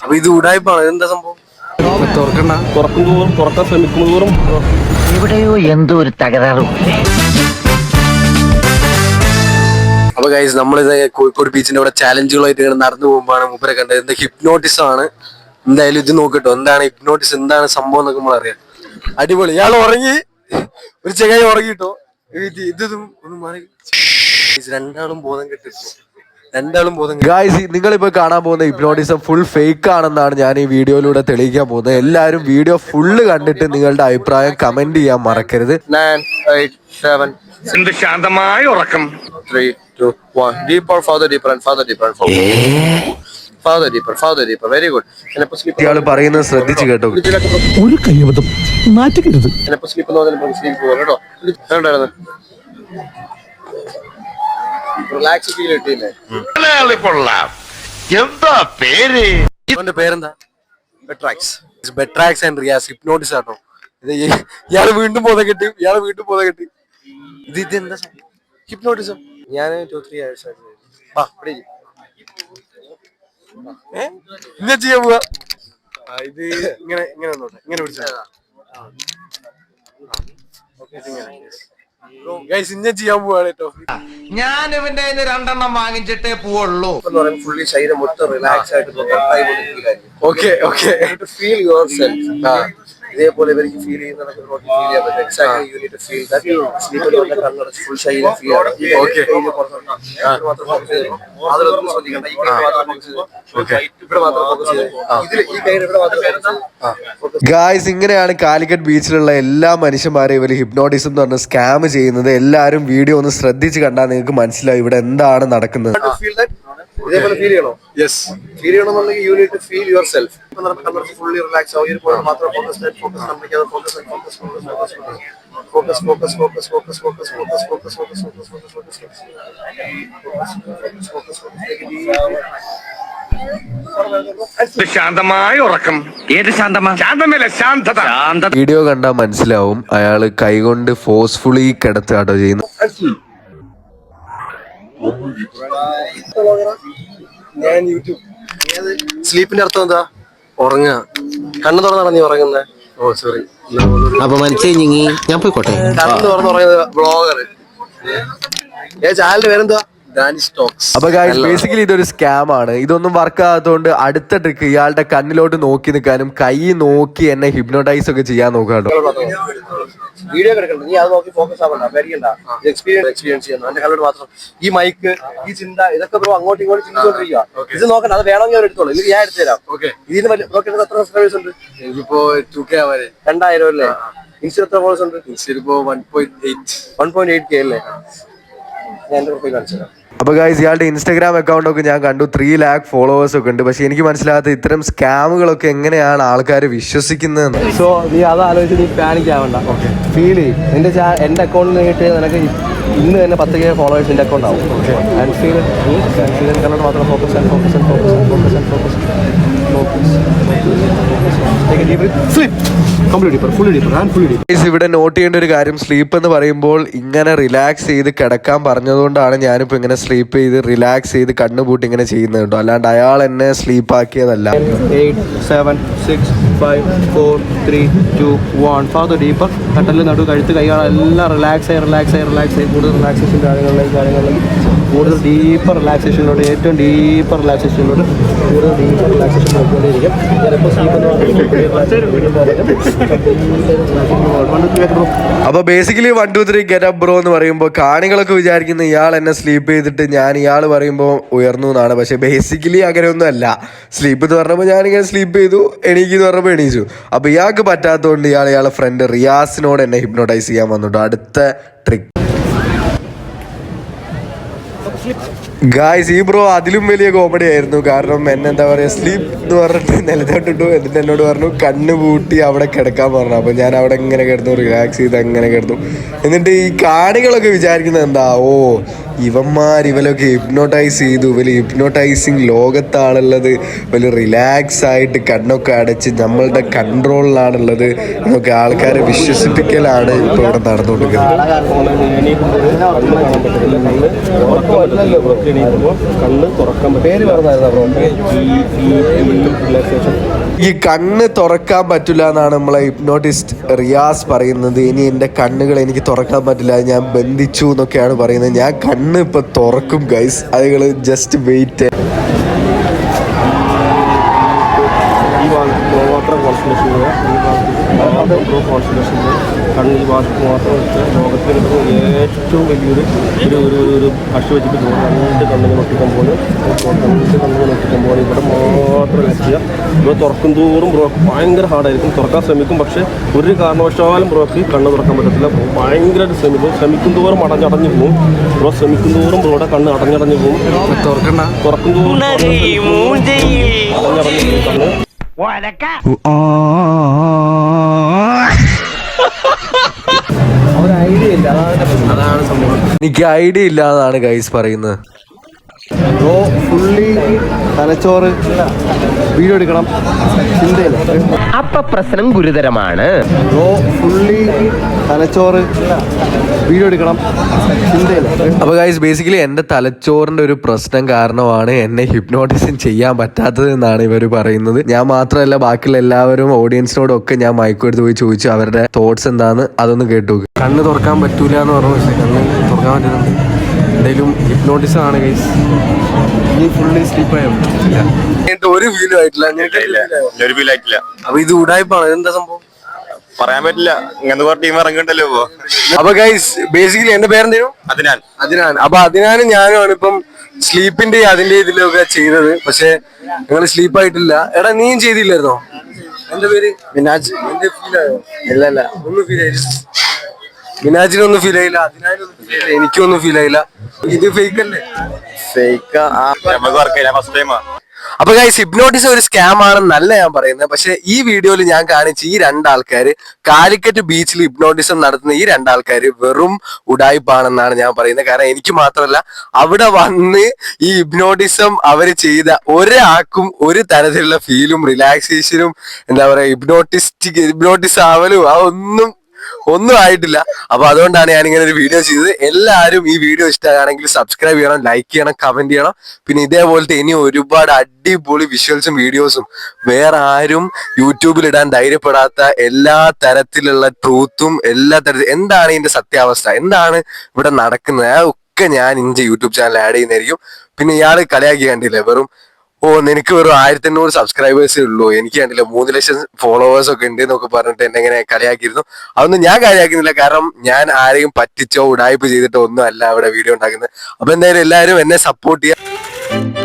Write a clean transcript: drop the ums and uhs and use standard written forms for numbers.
അപ്പൊ ഇത് ഉടായ്പാണ്. എന്താ സംഭവം? തുറക്കണ്ട, തുറക്കും തോറും തുറക്കാൻ ശ്രമിക്കുന്നതോറും എവിടെയോ എന്തോ ഒരു തകരാറും. അപ്പൊ ഗൈസ്, നമ്മളിത് കോഴിക്കോട് ബീച്ചിന്റെ അവിടെ ചാലഞ്ചുകളായിട്ട് ഇങ്ങനെ നടന്നു പോകുമ്പോഴാണ് മൂപ്പരെ കണ്ടത്. എന്താ ഹിപ്നോട്ടിസം ആണ്. എന്തായാലും ഇത് നോക്കിട്ടോ, എന്താണ് ഹിപ്നോട്ടിസം, എന്താണ് സംഭവം എന്നൊക്കെ നമ്മൾ അറിയാം. അടിപൊളി. ഇയാൾ ഉറങ്ങി, ഒരു ചെങ്ങായി ഉറങ്ങിട്ടോ. ഇതും ഒന്ന് മാറി. രണ്ടാളും ബോധം കെട്ടിട്ടു. ഗായ്സ്, നിങ്ങളിപ്പോ കാണാൻ പോകുന്ന ഹിപ്നോട്ടിസം ഫുൾ ഫേക്ക് ആണെന്നാണ് ഞാൻ ഈ വീഡിയോയിലൂടെ തെളിയിക്കാൻ പോകുന്നത്. എല്ലാവരും വീഡിയോ ഫുള്ള് കണ്ടിട്ട് നിങ്ങളുടെ അഭിപ്രായം കമന്റ് ചെയ്യാൻ മറക്കരുത്. 9, 8, 7. ശാന്തമായ ഉറക്കം. 3, 2, 1. Deeper, further, deeper, and further, deeper, and further deeper, further deeper. Very good. ഇയാൾ പറയുന്നത് ശ്രദ്ധിച്ചു കേട്ടോ. ഒരു കയ്യബദ്ധം നാറ്റിക്കരുത്. റിലാക്സ് ഫീൽ കിട്ടിയില്ലേ? എന്താ പേര്? ഇവന്റെ പേരെന്താ? ബെട്രാക്സ് ആൻഡ് റിയാസ് ഹിപ്നോട്ടിസ് ആട്ടോ. ഇത് ഇയാള് വീണ്ടും ബോധം കെട്ടി. ഇത് എന്താ ഹിപ്നോട്ടിസം? ഞാൻ 2-3 years ഇങ്ങനെ ചെയ്യാൻ പോവാ. ഇത് ഇങ്ങനെ ഇങ്ങനെ ഇങ്ങനെ പിടിച്ചാ ഇങ്ങനെ ചെയ്യാൻ പോവാണ് കേട്ടോ. ഞാൻ ഇവന്റെ 2 വാങ്ങിച്ചിട്ടേ പോവുള്ളൂ. ഫുള്ളി ശരീരം മൊത്തം റിലാക്സ് ആയിട്ട് okay okay feel yourself. ഇതേപോലെ ഇവർക്ക് ഫീൽ ചെയ്യുന്നതൊക്കെ ഫീൽ ചെയ്യാൻ പറ്റും. Exactly you need to feel that. സ്ലീപ്പിൽ കണ്ണടച്ച് ഫുൾ ശരീരം ഫീൽ ചെയ്യണം. ഓക്കെ അതിലൊന്നും ശ്രദ്ധിക്കണ്ട. ഈ കൈ മാത്രം ഫോക്കസ് ചെയ്ത്, ഇവിടെ മാത്രം ഫോക്കസ് ചെയ്ത്, ഈ കൈയുടെ ഇവിടെ മാത്രം. ഗായ്സ്, ഇങ്ങനെയാണ് കാലിക്കറ്റ് ബീച്ചിലുള്ള എല്ലാ മനുഷ്യന്മാരെയും ഇവർ ഹിപ്നോട്ടിസം എന്ന് പറഞ്ഞ സ്കാം ചെയ്യുന്നത്. എല്ലാവരും വീഡിയോ ഒന്ന് ശ്രദ്ധിച്ച് കണ്ടാൽ നിങ്ങൾക്ക് മനസ്സിലാവും ഇവിടെ എന്താണ് നടക്കുന്നത്. ഇതേപോലെ ഫീൽ ചെയ്യണോ? യെസ്, ഫീൽ ചെയ്യണമെന്നുണ്ടെങ്കിൽ you need to feel yourself. Fully relax ആവും. ഒരു പോയിന്റ് മാത്രം ഫോക്കസ് കമ്പ്ലിക്കാതെ focus focus focus focus focus focus focus focus focus focus focus focus focus ശാന്തമായ ഉറക്കം. ഏത് ശാന്തമാ? ശാന്തമല്ല, ശാന്തത. വീഡിയോ കണ്ടാൽ മനസ്സിലാവും അയാള് കൈകൊണ്ട് ഫോഴ്സ്ഫുള്ളി കിടത്തുകയാട്ടോ ചെയ്യുന്നു. ഞാൻ യൂട്യൂബ്. സ്ലീപ്പിന്റെ അർത്ഥം എന്താ? ഉറങ്ങുക. കണ്ണു തുറന്നാണ് നീ ഉറങ്ങുന്നത്. ഓ സോറി. അപ്പൊ മനസ്സിലായി, ഞാൻ പോയിക്കോട്ടെ. കണ്ണു തുറന്ന് ഉറങ്ങുന്നത് ബ്ലോഗർ. ചാനലിന്റെ പേരെന്താ? അപ്പൊ ബേസിക്കലി ഇതൊരു സ്കാം ആണ്. ഇതൊന്നും വർക്ക് ആകാത്തതുകൊണ്ട് അടുത്ത ട്രിക്ക് ഇയാളുടെ കണ്ണിലോട്ട് നോക്കി നിൽക്കാനും കൈ നോക്കി എന്നെ ഹിപ്നോട്ടൈസ് ഒക്കെ ചെയ്യാൻ നോക്കാട്ടോ. വീഡിയോ കിടക്കണ്ട, നീ അത് നോക്കി ഫോക്കസ് ആവണ്ട, പേടിക്കണ്ട. എക്സ്പീരിയൻസ് ചെയ്യുന്നു എന്റെ കണ്ണോട് മാത്രം. ഈ മൈക്ക്, ഈ ചിന്ത, ഇതൊക്കെ ബ്രോ അങ്ങോട്ടും ഇങ്ങോട്ടും ചിന്തിച്ചോണ്ടിരിക്കുക. ഇത് നോക്കണ്ട, അത് വേണമെങ്കിൽ അവർ എടുത്തോളൂ. ഇത് ഞാൻ എടുത്തു തരാം. ഇതിന് ബ്രോക്ക് എത്ര സബ്സ്ക്രൈബേഴ്സ് ഉണ്ട്? ഇതിപ്പോ 2K 2000 അല്ലേ? ഇൻസ്റ്റ എത്ര ഫോളോവേഴ്സ് ഉണ്ട്? ഇൻസ്റ്റയിലിപ്പോ 1.8K അല്ലേ? ഞാൻ എന്റെ പ്രൊഫൈൽ കാണിച്ചു തരാം. അപ്പൊ ഗൈസ്, ഇയാളുടെ ഇൻസ്റ്റാഗ്രാം അക്കൗണ്ട് ഒക്കെ ഞാൻ കണ്ടു. 3 lakh ഫോളോവേഴ്സ് ഒക്കെ ഉണ്ട്. പക്ഷെ എനിക്ക് മനസ്സിലാകാത്ത ഇത്തരം സ്കാമുകളൊക്കെ എങ്ങനെയാണ് ആൾക്കാർ വിശ്വസിക്കുന്നതെന്ന്. സോ നീ അത് ആലോചിച്ച് നീ പാനിക് ആവണ്ട. ഫീൽ ചെയ്യും. എന്റെ അക്കൗണ്ടിൽ കിട്ടിയത് നിനക്ക് ഇന്ന് തന്നെ 10K ഫോളോവേഴ്സ് എന്റെ അക്കൗണ്ട് ആവും. ആൻഡ് ഫീൽ കണ്ടോട് മാത്രം focus and focus and focus and focus and focus ഇവിടെ നോട്ട് ചെയ്യേണ്ട ഒരു കാര്യം, സ്ലീപ്പ് എന്ന് പറയുമ്പോൾ ഇങ്ങനെ റിലാക്സ് ചെയ്ത് കിടക്കാൻ പറഞ്ഞതുകൊണ്ടാണ് ഞാനിപ്പോൾ ഇങ്ങനെ സ്ലീപ്പ് ചെയ്ത് റിലാക്സ് ചെയ്ത് കണ്ണുപൂട്ടി ഇങ്ങനെ ചെയ്യുന്നത് കേട്ടോ. അല്ലാണ്ട് അയാൾ എന്നെ സ്ലീപ്പ് ആക്കിയതല്ല. 8, 7, 6, 5, 4, 3, 2, 1. Further deeper. കട്ടലിൽ നടു, കഴുത്ത്, കൈകളെല്ലാം റിലാക്സ് ആയി കൂടുതൽ റിലാക്സേഷൻ കാര്യങ്ങളിലേക്ക് കൂടുതൽ ഡീപ്പർ റിലാക്സേഷനിലോട്ട്, ഏറ്റവും ഡീപ്പർ റിലാക്സേഷനിലോട്ട് കൂടുതൽ ഡീപ്പർ റിലാക്സേഷൻ നോക്കിക്കൊണ്ടിരിക്കും. ചിലപ്പോൾ സ്ലീപ്പ് എന്ന് അപ്പോൾ ബേസിക്കലി 1, 2, 3 ഗെറ്റ് അപ്പ് ബ്രോ എന്ന് പറയുമ്പോൾ കാണികളൊക്കെ വിചാരിക്കുന്ന ഇയാൾ എന്നെ സ്ലീപ്പ് ചെയ്തിട്ട് ഞാൻ ഇയാൾ പറയുമ്പോൾ ഉയർന്നു എന്നാണ്. പക്ഷെ ബേസിക്കലി അങ്ങനെയൊന്നും അല്ല. സ്ലീപ്പ് എന്ന് പറഞ്ഞപ്പോൾ ഞാനിങ്ങനെ സ്ലീപ്പ് ചെയ്തു, എണീക്കെന്ന് പറഞ്ഞപ്പോൾ എണീച്ചു. അപ്പോൾ ഇയാൾക്ക് പറ്റാത്തതുകൊണ്ട് ഇയാളെ ഫ്രണ്ട് റിയാസിനോട് എന്നെ ഹിപ്നോട്ടൈസ് ചെയ്യാൻ വന്നിട്ടോ. അടുത്ത ട്രിക്ക് ഗായ്സ്, ഈ ബ്രോ അതിലും വലിയ കോമഡി ആയിരുന്നു. കാരണം എന്നെന്താ പറയുക, സ്ലീപ്പ് എന്ന് പറഞ്ഞിട്ട് നിലത്തോട്ടിട്ടു. എന്നിട്ട് എന്നോട് പറഞ്ഞു കണ്ണ് പൂട്ടി അവിടെ കിടക്കാൻ പറഞ്ഞു. അപ്പോൾ ഞാൻ അവിടെ ഇങ്ങനെ കിടന്നു, റിലാക്സ് ചെയ്ത് അങ്ങനെ കിടന്നു. എന്നിട്ട് ഈ കാണികളൊക്കെ വിചാരിക്കുന്നത് എന്താ, ഓ ഇവലൊക്കെ ഹിപ്നോട്ടൈസ് ചെയ്തു. ഇവര് ഹിപ്നോട്ടൈസിങ് ലോകത്താണുള്ളത്. ഇവര് റിലാക്സ് ആയിട്ട് കണ്ണൊക്കെ അടച്ച് നമ്മളുടെ കൺട്രോളിലാണുള്ളത് എന്നൊക്കെ ആൾക്കാരെ വിശ്വസിപ്പിക്കലാണ് ഇപ്പോൾ ഇവിടെ നടന്നുകൊണ്ടിരിക്കുന്നത്. ഈ കണ്ണ് തുറക്കാൻ പറ്റില്ല എന്നാണ് നമ്മളെ ഹിപ്നോട്ടിസ്റ്റ് റിയാസ് പറയുന്നത്. ഇനി എൻ്റെ കണ്ണുകൾ എനിക്ക് തുറക്കാൻ പറ്റില്ല, ഞാൻ ബന്ധിച്ചു എന്നൊക്കെയാണ് പറയുന്നത്. ഞാൻ കണ്ണ് ഇപ്പൊ തുറക്കും ഗൈസ്, അതുകൾ ജസ്റ്റ് വെയിറ്റ്. കണ്ണിൽ ഭാഗത്ത് മാത്രം വെച്ച് ലോകത്തിൽ ഏറ്റവും വലിയൊരു ഒരു കഷി വെച്ചിട്ട് രണ്ട് കണ്ണിന് നോക്കിക്കുമ്പോൾ ഇവിടെ മാത്രം വെക്കുക. ബ്രോ തുറക്കും തോറും ബ്രോക്ക് ഭയങ്കര ഹാർഡായിരിക്കും. തുറക്കാൻ ശ്രമിക്കും, പക്ഷേ ഒരു കാരണവശാലും ബ്രോക്ക് കണ്ണ് തുറക്കാൻ പറ്റത്തില്ല. ഭയങ്കരമായിട്ട് ശ്രമിക്കും തോറും അടഞ്ഞടഞ്ഞു പോകും. ബ്രോ ശ്രമിക്കും തോറും ബ്രോയുടെ കണ്ണ് അടഞ്ഞടഞ്ഞു പോകും. തുറക്കും തോറും അടഞ്ഞടഞ്ഞു പോകും കണ്ണ്. അതാണ് സംഭവം. എനിക്ക് ഐഡിയ ഇല്ലാന്നാണ് ഗൈസ് പറയുന്നത്. ബ്രോ ഫുള്ളി തലച്ചോറ് വീഡിയോ എടുക്കണം ചിന്തയില്ല. അപ്പൊ പ്രശ്നം ഗുരുതരമാണ്. ബ്രോ ഫുള്ളി തലച്ചോറ് വീഡിയോ എടുക്കണം ചിന്തയില്ല. അപ്പൊ ഗൈസ് ബേസിക്കലി എൻ്റെ തലച്ചോറിന്റെ ഒരു പ്രശ്നം കാരണമാണ് എന്നെ ഹിപ്നോട്ടിസം ചെയ്യാൻ പറ്റാത്തത് എന്നാണ് ഇവർ പറയുന്നത്. ഞാൻ മാത്രമല്ല, ബാക്കിയുള്ള എല്ലാവരും ഓഡിയൻസിനോടൊക്കെ ഞാൻ മൈക്കെടുത്ത് പോയി ചോദിച്ചു അവരുടെ തോട്ട്സ് എന്താന്ന്. അതൊന്ന് കേട്ടു. കണ്ണ് തുറക്കാൻ പറ്റൂല എന്ന് പറഞ്ഞു, പക്ഷേ കണ്ണ് തുറക്കാൻ പറ്റുന്നുണ്ട്. എന്തെങ്കിലും ഹിപ്നോട്ടിസം ആണ് ഗൈസ്. നീ ഫുള്ളി സ്ലീപ്പായോ? ഒരു ഫീലും ആയിട്ടില്ല. ഒരു ഫീൽ ആയിട്ടില്ല. അപ്പൊ ഇത് ഉടായ്പാണ്, ഇതെന്താ സംഭവം പറയാൻ പറ്റില്ല. ഇങ്ങനത്തെ കുറെ ടീം ഇറങ്ങിണ്ടല്ലോ ഇപ്പൊ. അപ്പൊ ഗൈസ് ബേസിക്കലി എന്റെ പേരെന്തേലും അതിനാണ്. അപ്പൊ അതിനാണ് ഞാനുമാണ് ഇപ്പം സ്ലീപ്പിന്റെ അതിന്റെ ഇതിലൊക്കെ ചെയ്തത്. പക്ഷെ നിങ്ങൾ സ്ലീപ്പ് ആയിട്ടില്ല. എടാ നീയും ചെയ്തില്ലായിരുന്നോ? എന്റെ പേര് മിനാജ്. എന്റെ ഫീൽ ആയോ? ഇല്ല ഒന്നും ഫീൽ ആയില്ല. മിനാജിനൊന്നും ഫീൽ ആയില്ല, അതിനായിട്ടൊന്നും ഫീൽ ആയില്ല, എനിക്കൊന്നും ഫീൽ ആയില്ല. ഇത് ഫേക്ക് അല്ലേ? ഫേക്ക് നമുക്ക് വർക്ക് ഫസ്റ്റ് ടൈമാ. അപ്പൊ ഗൈസ് ഹിപ്നോട്ടിസം ഒരു സ്കാം ആണെന്നല്ല ഞാൻ പറയുന്നത്. പക്ഷെ ഈ വീഡിയോയിൽ ഞാൻ കാണിച്ച ഈ രണ്ടാൾക്കാര് കാലിക്കറ്റ് ബീച്ചിൽ ഹിപ്നോട്ടിസം നടത്തുന്ന ഈ രണ്ടാൾക്കാര് വെറും ഉടായ്പാണെന്നാണ് ഞാൻ പറയുന്നത്. കാരണം എനിക്ക് മാത്രമല്ല, അവിടെ വന്ന് ഈ ഹിപ്നോട്ടിസം അവര് ചെയ്ത ഒരാൾക്കും ഒരു തരത്തിലുള്ള ഫീലും റിലാക്സേഷനും എന്താ പറയാ ഹിപ്നോട്ടിസം ആവലും ഒന്നും ആയിട്ടില്ല. അപ്പൊ അതുകൊണ്ടാണ് ഞാൻ ഇങ്ങനെ ഒരു വീഡിയോ ചെയ്തത്. എല്ലാവരും ഈ വീഡിയോ ഇഷ്ടമാണെങ്കിൽ സബ്സ്ക്രൈബ് ചെയ്യണം, ലൈക്ക് ചെയ്യണം, കമന്റ് ചെയ്യണം. പിന്നെ ഇതേപോലത്തെ ഇനി ഒരുപാട് അടിപൊളി വിഷ്വൽസും വീഡിയോസും വേറെ ആരും യൂട്യൂബിൽ ഇടാൻ ധൈര്യപ്പെടാത്ത എല്ലാ തരത്തിലുള്ള ട്രൂത്തും എന്താണ് ഇതിന്റെ സത്യാവസ്ഥ, എന്താണ് ഇവിടെ നടക്കുന്നത്, ഒക്കെ ഞാൻ ഇന്റെ യൂട്യൂബ് ചാനൽ ആഡ് ചെയ്യുന്നതായിരിക്കും. പിന്നെ ഇയാള് കളിയാക്കി കണ്ടില്ലേ, നിനക്ക് വെറും 1500 സബ്സ്ക്രൈബേഴ്സേ ഉള്ളൂ, എനിക്ക് കണ്ടില്ല 3 ലക്ഷം ഫോളോവേഴ്സ് ഒക്കെ ഉണ്ട് എന്നൊക്കെ പറഞ്ഞിട്ട് എന്നെ ഇങ്ങനെ കളിയാക്കിയിരുന്നു. അതൊന്നും ഞാൻ കളിയാക്കുന്നില്ല, കാരണം ഞാൻ ആരെയും പറ്റിച്ചോ ഉടായ്പ ചെയ്തിട്ടോ ഒന്നും അല്ല അവിടെ വീഡിയോ ഉണ്ടാക്കുന്നത്. അപ്പൊ എന്തായാലും എല്ലാവരും എന്നെ സപ്പോർട്ട് ചെയ്യാം.